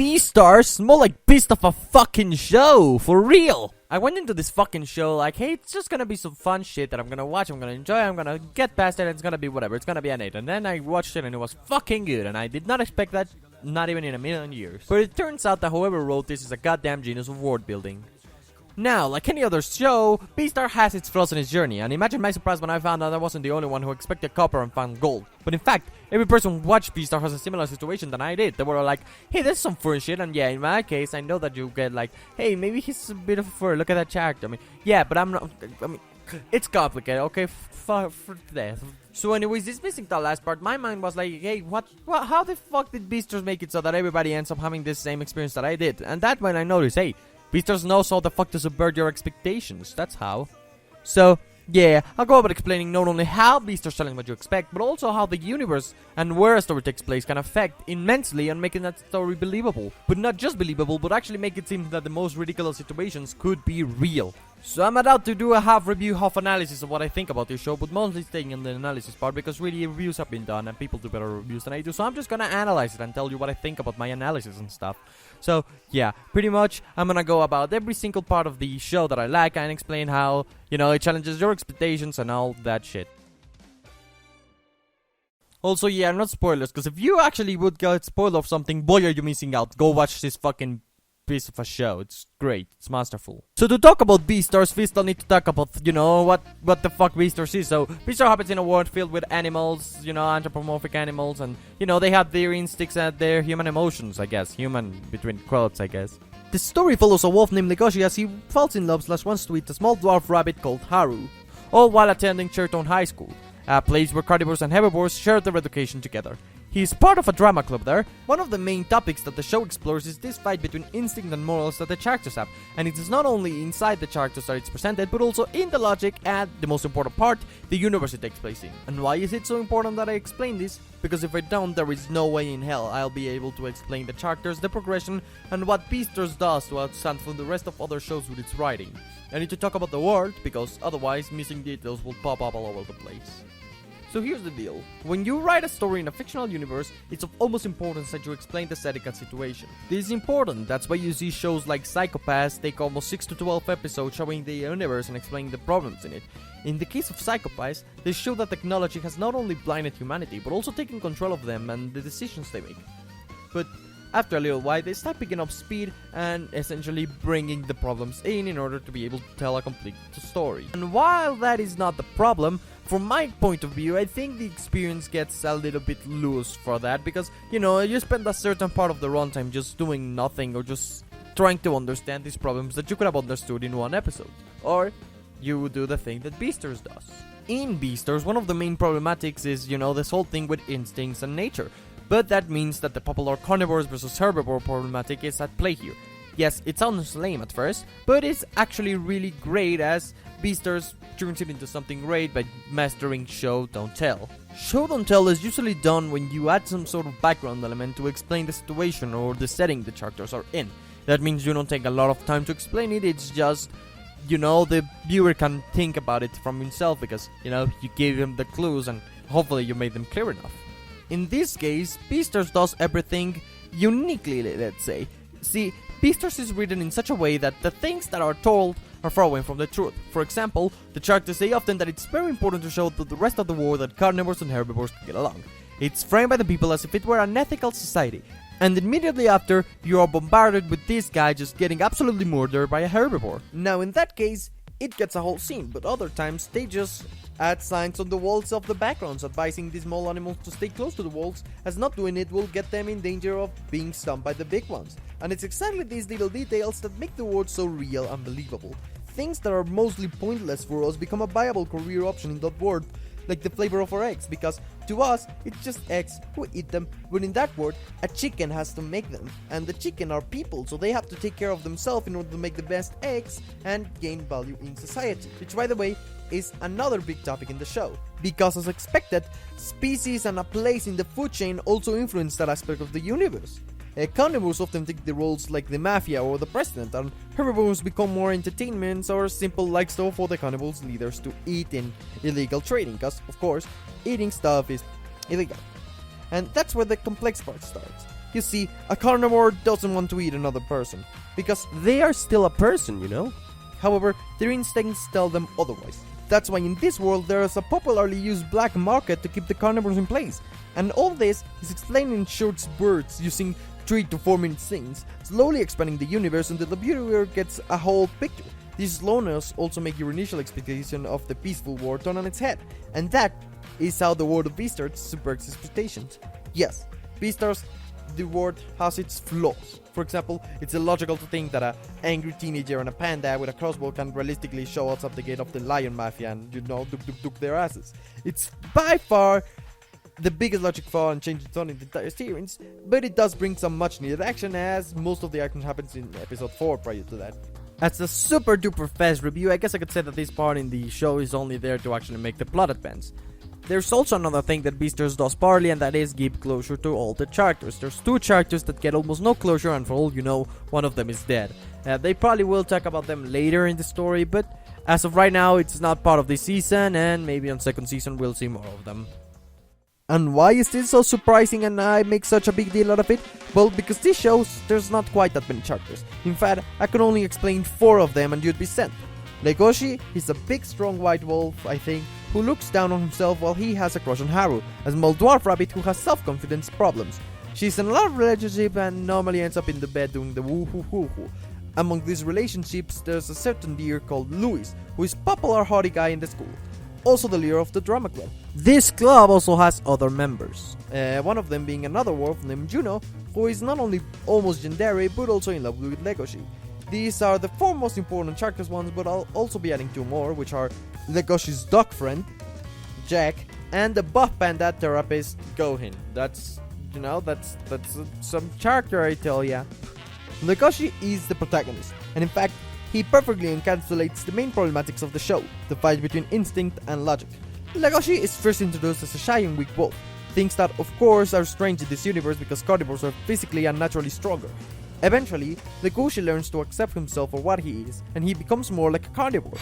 Beastars? More like beast of a fucking show, for real. I went into this fucking show like, hey, it's just gonna be some fun shit that I'm gonna watch, I'm gonna enjoy, I'm gonna get past it, and it's gonna be whatever, it's gonna be an 8. And then I watched it and it was fucking good, and I did not expect that, not even in a million years. But it turns out that whoever wrote this is a goddamn genius of world building. Now, like any other show, Beastar has its flaws in its journey, and imagine my surprise when I found out I wasn't the only one who expected copper and found gold. But in fact, every person who watched Beastar has a similar situation than I did. They were like, hey, there's some fur and shit, and yeah, in my case, I know that you get like, hey, maybe he's a bit of fur, look at that character. I mean, yeah, but I'm not, I mean, it's complicated, okay, for death. So anyways, dismissing the last part, my mind was like, hey, what, how the fuck did Beastars make it so that everybody ends up having this same experience that I did? And that's when I noticed, hey, Beastars knows how the fuck to subvert your expectations, that's how. So, yeah, I'll go about explaining not only how Beastars challenge what you expect, but also how the universe and where a story takes place can affect immensely on making that story believable. But not just believable, but actually make it seem that the most ridiculous situations could be real. So I'm about to do a half review, half analysis of what I think about this show, but mostly staying in the analysis part because really reviews have been done and people do better reviews than I do, so I'm just gonna analyze it and tell you what I think about my analysis and stuff. So yeah, pretty much I'm gonna go about every single part of the show that I like and explain how, you know, it challenges your expectations and all that shit. Also, yeah, not spoilers, because if you actually would get spoiled of something, boy are you missing out. Go watch this fucking piece of a show. It's great. It's masterful. So to talk about Beastars, we still need to talk about, you know, what the fuck Beastars is. So Beastar happens in a world filled with animals, you know, anthropomorphic animals, and, you know, they have their instincts and their human emotions, I guess. Human between quotes, I guess. The story follows a wolf named Legoshi as he falls in love / wants to eat a small dwarf rabbit called Haru, all while attending Chertown High School, a place where carnivores and herbivores share their education together. He is part of a drama club there. One of the main topics that the show explores is this fight between instinct and morals that the characters have, and it is not only inside the characters that it's presented, but also in the logic and, the most important part, the universe it takes place in. And why is it so important that I explain this? Because if I don't, there is no way in hell I'll be able to explain the characters, the progression, and what Beastars does to outstand from the rest of other shows with its writing. I need to talk about the world, because otherwise missing details will pop up all over the place. So here's the deal. When you write a story in a fictional universe, it's of almost importance that you explain the setting and situation. This is important, that's why you see shows like Psycho-Pass take almost 6 to 12 episodes showing the universe and explaining the problems in it. In the case of Psycho-Pass, they show that technology has not only blinded humanity, but also taken control of them and the decisions they make. But after a little while, they start picking up speed and essentially bringing the problems in order to be able to tell a complete story. And while that is not the problem, from my point of view, I think the experience gets a little bit loose for that because, you know, you spend a certain part of the runtime just doing nothing or just trying to understand these problems that you could have understood in one episode. Or you do the thing that Beastars does. In Beastars, one of the main problematics is, you know, this whole thing with instincts and nature. But that means that the popular carnivores versus herbivore problematic is at play here. Yes, it sounds lame at first, but it's actually really great as Beastars turns it into something great by mastering show don't tell. Show don't tell is usually done when you add some sort of background element to explain the situation or the setting the characters are in. That means you don't take a lot of time to explain it, it's just, you know, the viewer can think about it from himself because, you know, you gave him the clues and hopefully you made them clear enough. In this case, Beastars does everything uniquely, let's say. See, Beastars is written in such a way that the things that are told are far away from the truth. For example, the characters say often that it's very important to show to the rest of the world that carnivores and herbivores can get along. It's framed by the people as if it were an ethical society. And immediately after, you are bombarded with this guy just getting absolutely murdered by a herbivore. Now in that case, it gets a whole scene, but other times they just add signs on the walls of the backgrounds advising the small animals to stay close to the walls, as not doing it will get them in danger of being stumped by the big ones. And it's exactly these little details that make the world so real and believable. Things that are mostly pointless for us become a viable career option in that world, like the flavor of our eggs, because to us it's just eggs, we eat them, but in that world a chicken has to make them, and the chicken are people, so they have to take care of themselves in order to make the best eggs and gain value in society, which by the way is another big topic in the show, because as expected, species and a place in the food chain also influence that aspect of the universe. Carnivores often take the roles like the mafia or the president, and herbivores become more entertainments or simple lifestyle for the carnivores leaders to eat in illegal trading, because of course eating stuff is illegal. And that's where the complex part starts. You see, a carnivore doesn't want to eat another person, because they are still a person, you know? However, their instincts tell them otherwise. That's why in this world there is a popularly used black market to keep the carnivores in place. And all this is explained in short spurts using 3 to 4 minute scenes, slowly expanding the universe until the viewer gets a whole picture. This slowness also makes your initial expectation of the peaceful world turn on its head, and that is how the world of Beastars subverts expectations. Yes, Beastars, the world has its flaws. For example, it's illogical to think that an angry teenager and a panda with a crossbow can realistically show outside the gate of the lion mafia and, duke their asses. It's by far the biggest logic flaw and change its own in the entire series, but it does bring some much needed action, as most of the action happens in episode 4 prior to that. As a super duper fast review, I guess I could say that this part in the show is only there to actually make the plot advance. There's also another thing that Beastars does poorly, and that is give closure to all the characters. There's 2 characters that get almost no closure, and for all you know, one of them is dead. They probably will talk about them later in the story, but as of right now, it's not part of this season, and maybe on second season we'll see more of them. And why is this so surprising and I make such a big deal out of it? Well, because this shows there's not quite that many characters. In fact, I could only explain 4 of them and you'd be sent. Legoshi is a big strong white wolf, I think, who looks down on himself while he has a crush on Haru, a small dwarf rabbit who has self-confidence problems. She's in a love relationship and normally ends up in the bed doing the woo-hoo-hoo-hoo. Among these relationships, there's a certain deer called Louis, who is popular haughty guy in the school. Also the leader of the drama club. This club also has other members. One of them being another wolf named Juno, who is not only almost yandere but also in love with Legoshi. These are the 4 most important characters ones, but I'll also be adding 2 more, which are Legoshi's dog friend, Jack, and the buff panda therapist, Gohin. That's some character, I tell ya. Legoshi is the protagonist, and in fact, he perfectly encapsulates the main problematics of the show, the fight between instinct and logic. Legoshi is first introduced as a shy and weak wolf, things that of course are strange in this universe because carnivores are physically and naturally stronger. Eventually, Legoshi learns to accept himself for what he is, and he becomes more like a carnivore.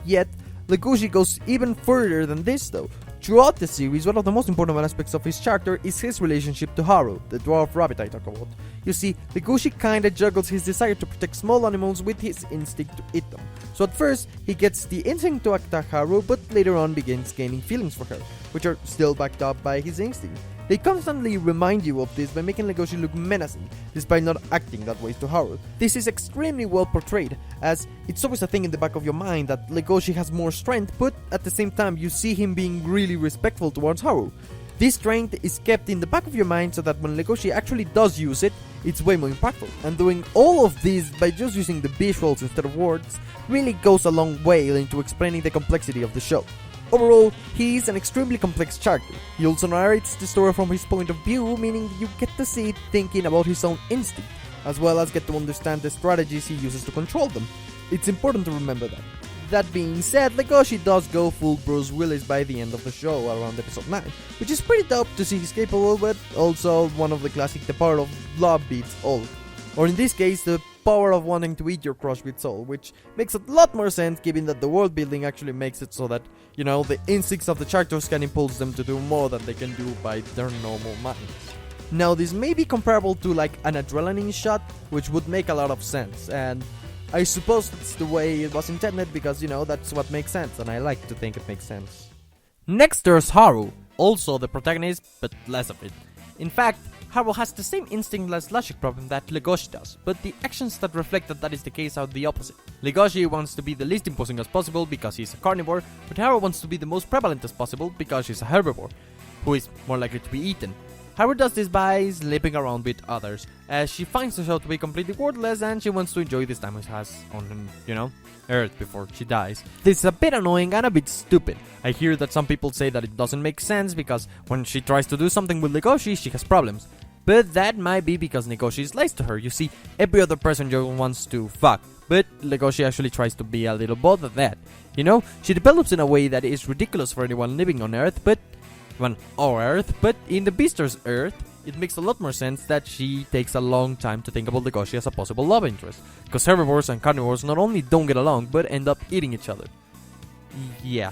Yet, Legoshi goes even further than this though. Throughout the series, one of the most important aspects of his character is his relationship to Haru, the dwarf rabbit I talk about. You see, Legoshi kinda juggles his desire to protect small animals with his instinct to eat them. So at first, he gets the instinct to attack Haru, but later on begins gaining feelings for her, which are still backed up by his instinct. They constantly remind you of this by making Legoshi look menacing, despite not acting that way to Haru. This is extremely well portrayed, as it's always a thing in the back of your mind that Legoshi has more strength, but at the same time you see him being really respectful towards Haru. This strength is kept in the back of your mind so that when Legoshi actually does use it, it's way more impactful. And doing all of this by just using the visuals instead of words really goes a long way into explaining the complexity of the show. Overall, he is an extremely complex character. He also narrates the story from his point of view, meaning you get to see it thinking about his own instinct, as well as get to understand the strategies he uses to control them. It's important to remember that. That being said, Legoshi does go full Bruce Willis by the end of the show, around episode 9, which is pretty dope to see he's capable, but also one of the classic the power of love beats all. Or in this case, the power of wanting to eat your crush with soul, which makes a lot more sense given that the world building actually makes it so that, the instincts of the characters can impulse them to do more than they can do by their normal minds. Now this may be comparable to like an adrenaline shot, which would make a lot of sense, and I suppose that's the way it was intended because, that's what makes sense, and I like to think it makes sense. Next there's Haru, also the protagonist, but less of it. In fact, Haru has the same instinct-less logic problem that Legoshi does, but the actions that reflect that is the case are the opposite. Legoshi wants to be the least imposing as possible because he's a carnivore, but Haru wants to be the most prevalent as possible because she's a herbivore, who is more likely to be eaten. Haru does this by sleeping around with others, as she finds the show to be completely worthless and she wants to enjoy this time she has on, Earth before she dies. This is a bit annoying and a bit stupid. I hear that some people say that it doesn't make sense because when she tries to do something with Legoshi, she has problems. But that might be because Legoshi is nice to her. You see, every other person just wants to fuck, but Legoshi actually tries to be a little both of that. She develops in a way that is ridiculous for anyone living on Earth, but in the Beastars Earth, it makes a lot more sense that she takes a long time to think about Legoshi as a possible love interest, because herbivores and carnivores not only don't get along, but end up eating each other. Yeah,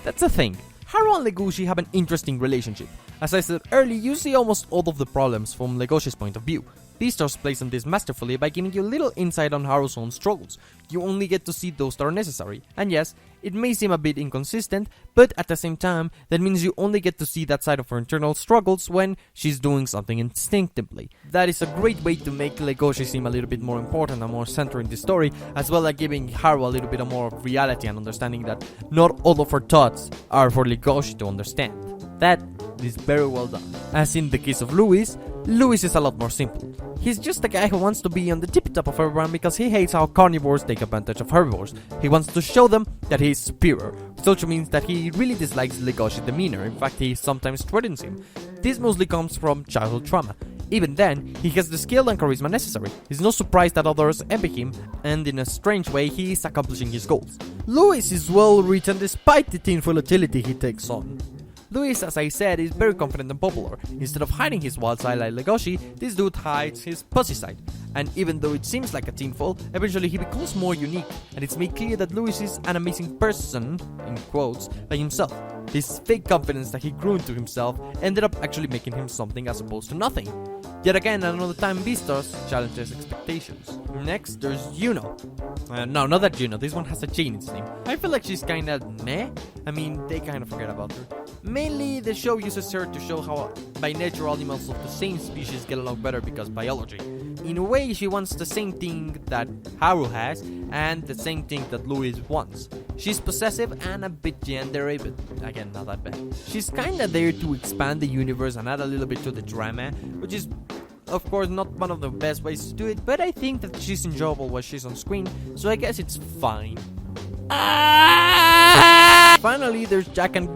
that's a thing. Haru and Legoshi have an interesting relationship. As I said earlier, you see almost all of the problems from Legoshi's point of view. Beastars plays on this masterfully by giving you little insight on Haru's own struggles. You only get to see those that are necessary. And yes, it may seem a bit inconsistent, but at the same time, that means you only get to see that side of her internal struggles when she's doing something instinctively. That is a great way to make Legoshi seem a little bit more important and more central in the story, as well as giving Haru a little bit more of reality and understanding that not all of her thoughts are for Legoshi to understand. That is very well done. As in the case of Louis is a lot more simple. He's just a guy who wants to be on the tippy top of everyone because he hates how carnivores take advantage of herbivores. He wants to show them that he is superior, which also means that he really dislikes Legoshi's demeanor. In fact, he sometimes threatens him. This mostly comes from childhood trauma. Even then, he has the skill and charisma necessary. He's not surprised that others envy him, and in a strange way, he is accomplishing his goals. Louis is well written despite the teen volatility he takes on. Louis, as I said, is very confident and popular. Instead of hiding his wild side like Legoshi, this dude hides his pussy side. And even though it seems like a teen fall, eventually he becomes more unique, and it's made clear that Louis is an amazing person, in quotes, by himself. This fake confidence that he grew into himself ended up actually making him something as opposed to nothing. Yet again, another time Beastars challenges expectations. Next, there's Yuno. No, not that Yuno, this one has a J in its name. I feel like she's kinda meh. I mean, they kind of forget about her. Mainly, the show uses her to show how by nature animals of the same species get along better because biology. In a way, she wants the same thing that Haru has, and the same thing that Louis wants. She's possessive and a bit gendery, but again, not that bad. She's kinda there to expand the universe and add a little bit to the drama, which is of course not one of the best ways to do it, but I think that she's enjoyable while she's on screen, so I guess it's fine. Finally, there's Jack and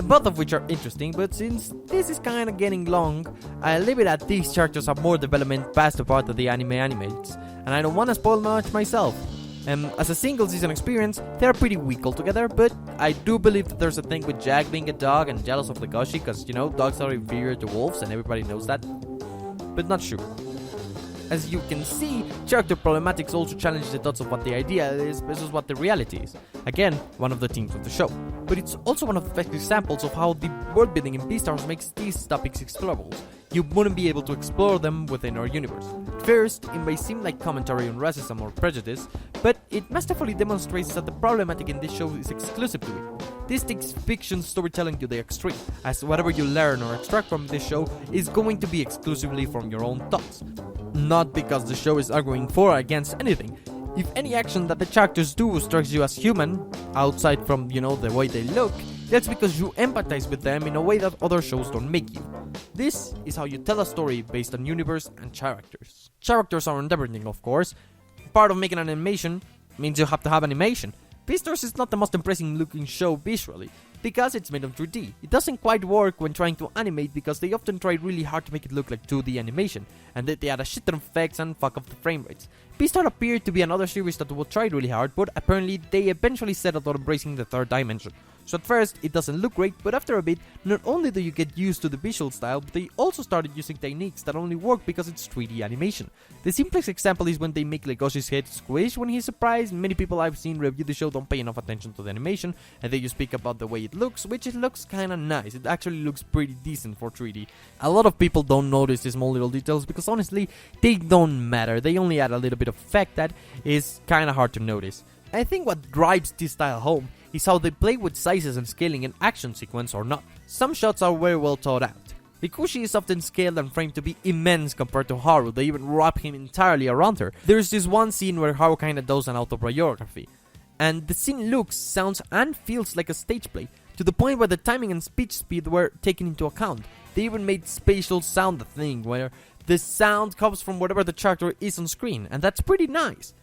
both of which are interesting, but since this is kinda getting long, I'll leave it at these characters have more development past the part that the anime animates, and I don't wanna spoil much myself. As a single season experience, they're pretty weak altogether, but I do believe that there's a thing with Jack being a dog and jealous of Legoshi, cause you know, dogs are inferior to wolves and everybody knows that, but not sure. As you can see, character problematics also challenge the thoughts of what the idea is versus what the reality is. Again, one of the themes of the show. But it's also one of the best examples of how the world building in Beastars makes these topics explorable. You wouldn't be able to explore them within our universe. At first, it may seem like commentary on racism or prejudice, but it masterfully demonstrates that the problematic in this show is exclusive to it. This takes fiction storytelling to the extreme, as whatever you learn or extract from this show is going to be exclusively from your own thoughts. Not because the show is arguing for or against anything. If any action that the characters do strikes you as human, outside from, you know, the way they look, that's because you empathize with them in a way that other shows don't make you. This is how you tell a story based on universe and characters. Characters aren't everything, of course. Part of making an animation means you have to have animation. Beastars is not the most impressive looking show visually, because it's made of 3D. It doesn't quite work when trying to animate because they often try really hard to make it look like 2D animation, and they add a shit ton of effects and fuck up the frame rates. Beastars appeared to be another series that will try really hard, but apparently they eventually settled on embracing the third dimension. So at first, it doesn't look great, but after a bit, not only do you get used to the visual style, but they also started using techniques that only work because it's 3D animation. The simplest example is when they make Legoshi's head squish when he's surprised. Many people I've seen review the show don't pay enough attention to the animation, and they just speak about the way it looks, which it looks kinda nice. It actually looks pretty decent for 3D. A lot of people don't notice these small little details because honestly, they don't matter. They only add a little bit of effect that is kinda hard to notice. I think what drives this style home is how they play with sizes and scaling in action sequence or not. Some shots are very well thought out. Legoshi is often scaled and framed to be immense compared to Haru. They even wrap him entirely around her. There's this one scene where Haru kinda does an autobiography, and the scene looks, sounds and feels like a stage play, to the point where the timing and speech speed were taken into account. They even made spatial sound a thing, where the sound comes from whatever the character is on screen, and that's pretty nice.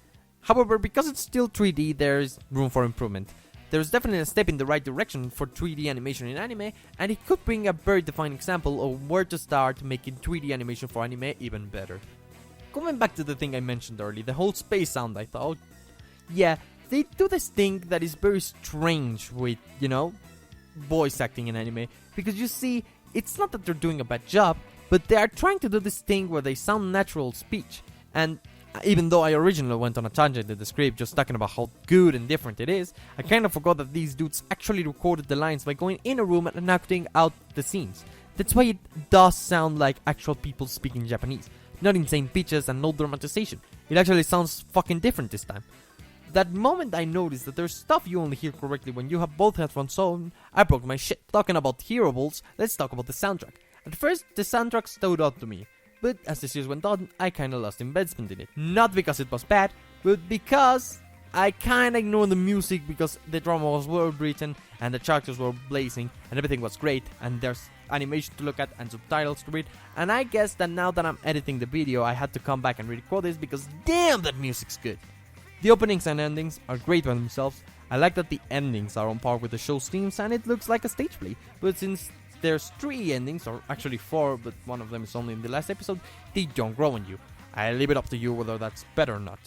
However, because it's still 3D, there's room for improvement. There's definitely a step in the right direction for 3D animation in anime, and it could bring a very defined example of where to start making 3D animation for anime even better. Going back to the thing I mentioned earlier, the whole space sound, I thought, yeah, they do this thing that is very strange with, you know, voice acting in anime, because you see, it's not that they're doing a bad job, but they are trying to do this thing where they sound natural speech, and Even though I originally went on a tangent in the script just talking about how good and different it is, I kind of forgot that these dudes actually recorded the lines by going in a room and acting out the scenes. That's why it does sound like actual people speaking Japanese, not insane pitches and no dramatization. It actually sounds fucking different this time. That moment I noticed that there's stuff you only hear correctly when you have both headphones on, I broke my shit. Talking about hearables, let's talk about the soundtrack. At first, the soundtrack stood out to me, but as the series went on, I kinda lost investment in it. Not because it was bad, but because I kinda ignored the music because the drama was well written and the characters were blazing and everything was great and there's animation to look at and subtitles to read, and I guess that now that I'm editing the video I had to come back and re-record this because damn that music's good. The openings and endings are great by themselves. I like that the endings are on par with the show's themes and it looks like a stage play, but since there's 3 endings, or actually 4, but one of them is only in the last episode, they don't grow on you. I leave it up to you whether that's better or not.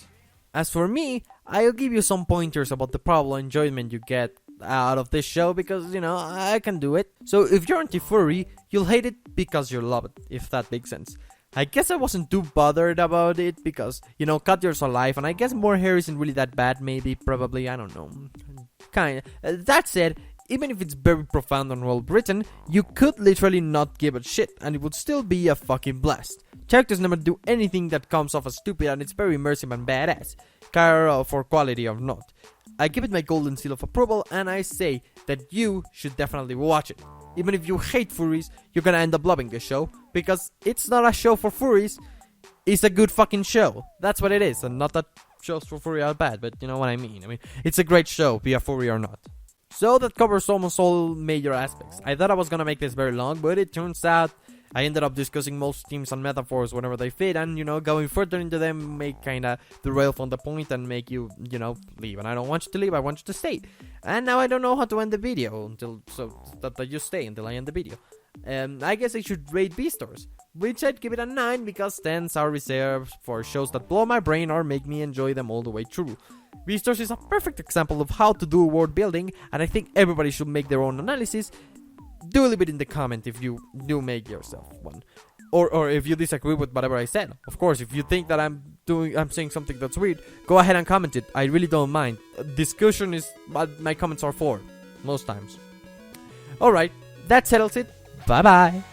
As for me, I'll give you some pointers about the probable enjoyment you get out of this show because, I can do it. So if you're anti-furry, you'll hate it because you'll love it, if that makes sense. I guess I wasn't too bothered about it because, cut yours alive, and I guess more hair isn't really that bad, maybe, probably, I don't know. Kinda. That said, even if it's very profound and well written, you could literally not give a shit, and it would still be a fucking blast. Characters never do anything that comes off as stupid, and it's very immersive and badass. Care for quality or not. I give it my golden seal of approval, and I say that you should definitely watch it. Even if you hate furries, you're gonna end up loving this show, because it's not a show for furries, it's a good fucking show. That's what it is, and not that shows for furry are bad, but you know what I mean. It's a great show, be a furry or not. So that covers almost all major aspects. I thought I was gonna make this very long, but it turns out I ended up discussing most themes and metaphors whenever they fit, and going further into them may kinda derail from the point and make you, leave. And I don't want you to leave, I want you to stay. And now I don't know how to end the video so that I just stay until I end the video. I guess I should rate Beastars, which I'd give it a 9 because 10s are reserved for shows that blow my brain or make me enjoy them all the way through. Beastars is a perfect example of how to do world building, and I think everybody should make their own analysis. Do leave it in the comment if you do make yourself one. Or if you disagree with whatever I said. Of course, if you think that I'm saying something that's weird, go ahead and comment it. I really don't mind. Discussion is what my comments are for, most times. Alright, that settles it. Bye bye.